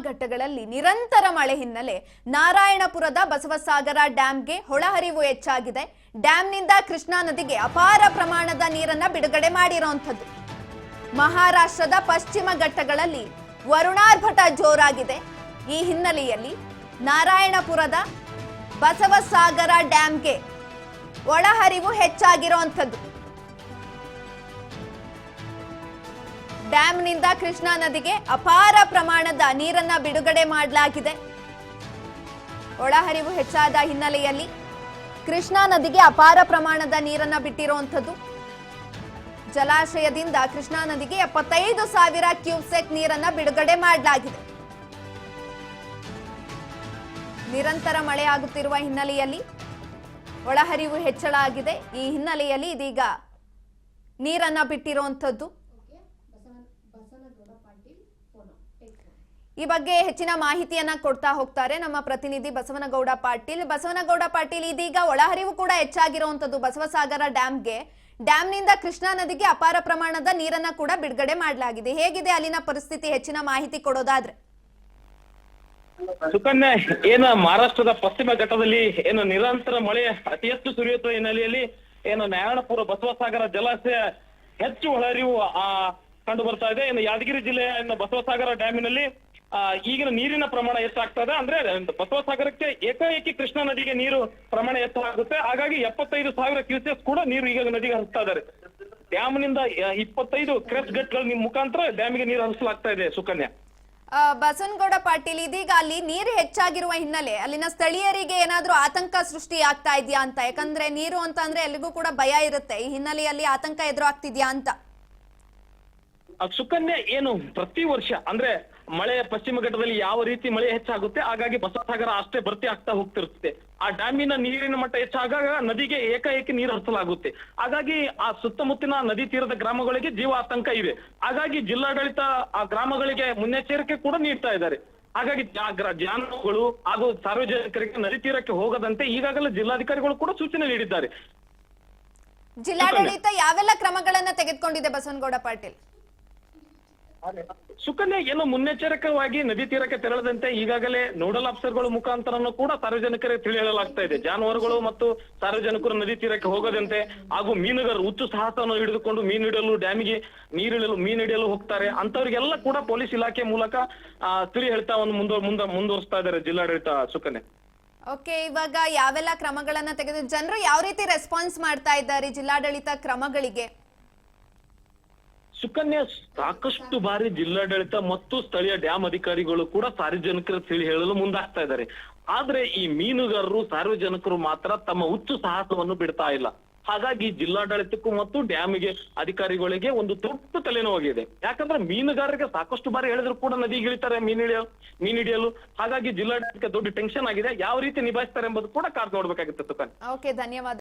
ಘಟ್ಟಗಳಲ್ಲಿ ನಿರಂತರ ಮಳೆ ಹಿನ್ನೆಲೆ ನಾರಾಯಣಪುರದ ಬಸವಸಾಗರ ಡ್ಯಾಂಗೆ ಹೊಳಹರಿವು ಹೆಚ್ಚಾಗಿದೆ. ಡ್ಯಾಂನಿಂದ ಕೃಷ್ಣಾ ನದಿಗೆ ಅಪಾರ ಪ್ರಮಾಣದ ನೀರನ್ನ ಬಿಡುಗಡೆ ಮಾಡಿರುವಂತದ್ದು. ಮಹಾರಾಷ್ಟ್ರದ ಪಶ್ಚಿಮ ಘಟ್ಟಗಳಲ್ಲಿ ವರುಣಾರ್ಭಟ ಜೋರಾಗಿದೆ. ಈ ಹಿನ್ನೆಲೆಯಲ್ಲಿ ನಾರಾಯಣಪುರದ ಬಸವಸಾಗರ ಡ್ಯಾಂಗೆ ಒಳಹರಿವು ಹೆಚ್ಚಾಗಿರುವಂತದ್ದು. ಡ್ಯಾಂನಿಂದ ಕೃಷ್ಣಾ ನದಿಗೆ ಅಪಾರ ಪ್ರಮಾಣದ ನೀರನ್ನ ಬಿಡುಗಡೆ ಮಾಡಲಾಗಿದೆ. ಒಳಹರಿವು ಹೆಚ್ಚಾದ ಹಿನ್ನೆಲೆಯಲ್ಲಿ ಕೃಷ್ಣಾ ನದಿಗೆ ಅಪಾರ ಪ್ರಮಾಣದ ನೀರನ್ನ ಬಿಟ್ಟಿರುವಂತದ್ದು. ಜಲಾಶಯದಿಂದ ಕೃಷ್ಣಾ ನದಿಗೆ 75,000 ಕ್ಯೂಸೆಕ್ ನೀರನ್ನ ಬಿಡುಗಡೆ ಮಾಡಲಾಗಿದೆ. ನಿರಂತರ ಮಳೆಯಾಗುತ್ತಿರುವ ಹಿನ್ನೆಲೆಯಲ್ಲಿ ಒಳಹರಿವು ಹೆಚ್ಚಳ ಆಗಿದೆ. ಈ ಹಿನ್ನೆಲೆಯಲ್ಲಿ ಇದೀಗ ನೀರನ್ನ ಬಿಟ್ಟಿರುವಂತದ್ದು. ಈ ಬಗ್ಗೆ ಹೆಚ್ಚಿನ ಮಾಹಿತಿಯನ್ನ ಕೊಡ್ತಾ ಹೋಗ್ತಾರೆ ನಮ್ಮ ಪ್ರತಿನಿಧಿ ಬಸವನಗೌಡ ಪಾಟೀಲ್. ಬಸವನಗೌಡ ಪಾಟೀಲ್, ಇದೀಗ ಒಳಹರಿವು ಕೂಡ ಹೆಚ್ಚಾಗಿರುವಂತದ್ದು ಬಸವಸಾಗರ ಡ್ಯಾಂಗೆ. ಡ್ಯಾಂನಿಂದ ಕೃಷ್ಣಾ ನದಿಗೆ ಅಪಾರ ಪ್ರಮಾಣದ ನೀರನ್ನ ಕೂಡ ಬಿಡುಗಡೆ ಮಾಡಲಾಗಿದೆ. ಹೇಗಿದೆ ಅಲ್ಲಿನ ಪರಿಸ್ಥಿತಿ? ಹೆಚ್ಚಿನ ಮಾಹಿತಿ ಕೊಡೋದಾದ್ರೆ. ಸುಕನ್ಯಾ, ಏನು ಮಹಾರಾಷ್ಟ್ರದ ಪಶ್ಚಿಮ ಘಟ್ಟದಲ್ಲಿ ಏನು ನಿರಂತರ ಮಳೆ ಅತಿ ಹೆಚ್ಚು ಸುರಿಯುತ್ತ ಹಿನ್ನೆಲೆಯಲ್ಲಿ ಏನು ನಾರಾಯಣಪುರ ಬಸವಸಾಗರ ಜಲಾಶಯ ಹೆಚ್ಚು ಒಳಹರಿವು ಕಂಡು ಬರ್ತಾ ಇದೆ. ಇನ್ನು ಯಾದಗಿರಿ ಜಿಲ್ಲೆಯ ಬಸವಸಾಗರ ಡ್ಯಾಮಿನಲ್ಲಿ ಈಗಿನ ನೀರಿನ ಪ್ರಮಾಣ ಹೆಚ್ಚಾಗ್ತಾ ಇದೆ. ಅಂದ್ರೆ ಬಸವಸಾಗರಕ್ಕೆ ಏಕಾಏಕಿ ಕೃಷ್ಣಾ ನದಿಗೆ ನೀರು ಪ್ರಮಾಣ ಹೆಚ್ಚಾಗುತ್ತೆ. ಹಾಗಾಗಿ 75,000 ಕ್ಯೂಸೆಸ್ ಕೂಡ ನೀರು ಈಗ ನದಿಗೆ ಹರಿಸ್ತಾ ಇದ್ದಾರೆ. ಡ್ಯಾಮ್ನಿಂದ 25 ಕ್ರೆಸ್ಟ್ ಗೇಟ್ಗಳ ಮುಖಾಂತರ ಡ್ಯಾಮಿಗೆ ನೀರು ಹರಿಸಲಾಗ್ತಾ ಇದೆ. ಸುಕನ್ಯಾ, ಬಸವನಗೌಡ ಪಾಟೀಲ್, ಇದೀಗ ಅಲ್ಲಿ ನೀರು ಹೆಚ್ಚಾಗಿರುವ ಹಿನ್ನೆಲೆ ಅಲ್ಲಿನ ಸ್ಥಳೀಯರಿಗೆ ಏನಾದ್ರೂ ಆತಂಕ ಸೃಷ್ಟಿ ಆಗ್ತಾ ಇದೆಯಾ ಅಂತ? ಯಾಕಂದ್ರೆ ನೀರು ಅಂತ ಅಂದ್ರೆ ಎಲ್ಲಿಗೂ ಕೂಡ ಭಯ ಇರುತ್ತೆ. ಈ ಹಿನ್ನೆಲೆಯಲ್ಲಿ ಆತಂಕ ಎದುರು ಆಗ್ತಿದ್ಯಾ ಅಂತ? ಸುಕನ್ಯಾ, ಏನು ಪ್ರತಿ ವರ್ಷ ಅಂದ್ರೆ ಮಳೆ ಪಶ್ಚಿಮ ಘಟ್ಟದಲ್ಲಿ ಯಾವ ರೀತಿ ಮಳೆ ಹೆಚ್ಚಾಗುತ್ತೆ ಹಾಗಾಗಿ ಬಸವಸಾಗರ ಅಷ್ಟೇ ಭರ್ತಿ ಆಗ್ತಾ ಹೋಗ್ತಿರುತ್ತೆ. ಆ ಡ್ಯಾಮಿನ ನೀರಿನ ಮಟ್ಟ ಹೆಚ್ಚಾದಾಗ ನದಿಗೆ ಏಕಾಏಕಿ ನೀರು ಹರಿಸಲಾಗುತ್ತೆ. ಹಾಗಾಗಿ ಆ ಸುತ್ತಮುತ್ತಿನ ನದಿ ತೀರದ ಗ್ರಾಮಗಳಿಗೆ ಜೀವ ಆತಂಕ ಇದೆ. ಹಾಗಾಗಿ ಜಿಲ್ಲಾಡಳಿತ ಆ ಗ್ರಾಮಗಳಿಗೆ ಮುನ್ನೆಚ್ಚರಿಕೆ ಕೂಡ ನೀಡ್ತಾ ಇದ್ದಾರೆ. ಹಾಗಾಗಿ ಜಾನುವಾರುಗಳು ಹಾಗೂ ಸಾರ್ವಜನಿಕರಿಗೆ ನದಿ ತೀರಕ್ಕೆ ಹೋಗದಂತೆ ಈಗಾಗಲೇ ಜಿಲ್ಲಾಧಿಕಾರಿಗಳು ಕೂಡ ಸೂಚನೆ ನೀಡಿದ್ದಾರೆ. ಜಿಲ್ಲಾಡಳಿತ ಯಾವೆಲ್ಲ ಕ್ರಮಗಳನ್ನ ತೆಗೆದುಕೊಂಡಿದೆ ಬಸವನಗೌಡ ಪಾಟೀಲ್? ಸುಕನ್ಯಾ, ಏನು ಮುನ್ನೆಚ್ಚರಿಕವಾಗಿ ನದಿ ತೀರಕ್ಕೆ ತೆರಳದಂತೆ ಈಗಾಗಲೇ ನೋಡಲ್ ಆಫೀಸರ್ಗಳ ಮುಖಾಂತರನು ಕೂಡ ಸಾರ್ವಜನಿಕರಿಗೆ ತಿಳಿ ಹೇಳಲಾಗ್ತಾ ಇದೆ. ಜಾನುವಾರುಗಳು ಮತ್ತು ಸಾರ್ವಜನಿಕರು ನದಿ ತೀರಕ್ಕೆ ಹೋಗದಂತೆ ಹಾಗೂ ಮೀನುಗಾರರು ಹುಚ್ಚು ಸಾಹಸವನ್ನು ಹಿಡಿದುಕೊಂಡು ಮೀನು ಹಿಡಿಯಲು ಡ್ಯಾಮಿಗೆ ಮೀನು ಹಿಡಿಯಲು ಹೋಗ್ತಾರೆ ಅಂತವರಿಗೆಲ್ಲ ಕೂಡ ಪೊಲೀಸ್ ಇಲಾಖೆ ಮೂಲಕ ತಿಳಿ ಹೇಳ್ತಾ ಮುಂದುವರಿಸ್ತಾ ಇದ್ದಾರೆ ಜಿಲ್ಲಾಡಳಿತ. ಸುಕನ್ಯಾ, ಓಕೆ, ಇವಾಗ ಯಾವೆಲ್ಲ ಕ್ರಮಗಳನ್ನ ತೆಗೆದು ಜನರು ಯಾವ ರೀತಿ ರೆಸ್ಪಾನ್ಸ್ ಮಾಡ್ತಾ ಇದ್ದಾರೆ ಜಿಲ್ಲಾಡಳಿತ ಕ್ರಮಗಳಿಗೆ? ಸುಕನ್ಯಾ, ಸಾಕಷ್ಟು ಬಾರಿ ಜಿಲ್ಲಾಡಳಿತ ಮತ್ತು ಸ್ಥಳೀಯ ಡ್ಯಾಮ್ ಅಧಿಕಾರಿಗಳು ಕೂಡ ಸಾರ್ವಜನಿಕರ ತಿಳಿ ಹೇಳಲು ಮುಂದಾಗ್ತಾ ಇದ್ದಾರೆ. ಆದ್ರೆ ಈ ಮೀನುಗಾರರು ಸಾರ್ವಜನಿಕರು ಮಾತ್ರ ತಮ್ಮ ಹುಚ್ಚು ಸಾಹಸವನ್ನು ಬಿಡ್ತಾ ಇಲ್ಲ. ಹಾಗಾಗಿ ಜಿಲ್ಲಾಡಳಿತಕ್ಕೂ ಮತ್ತು ಡ್ಯಾಮಿಗೆ ಅಧಿಕಾರಿಗಳಿಗೆ ಒಂದು ದೊಡ್ಡ ತಲೆನೋವಾಗಿದೆ. ಯಾಕಂದ್ರೆ ಮೀನುಗಾರರಿಗೆ ಸಾಕಷ್ಟು ಬಾರಿ ಹೇಳಿದ್ರು ಕೂಡ ನದಿಗೆ ಇಳಿತಾರೆ ಮೀನು ಹಿಡಿಯಲು. ಹಾಗಾಗಿ ಜಿಲ್ಲಾಡಳಿತಕ್ಕೆ ದೊಡ್ಡ ಟೆನ್ಷನ್ ಆಗಿದೆ. ಯಾವ ರೀತಿ ನಿಭಾಯಿಸ್ತಾರೆ ಎಂಬುದು ಕೂಡ ಕಾದು ನೋಡ್ಬೇಕಾಗುತ್ತೆ. ಸುಕನ್ಯಾ, ಓಕೆ, ಧನ್ಯವಾದ.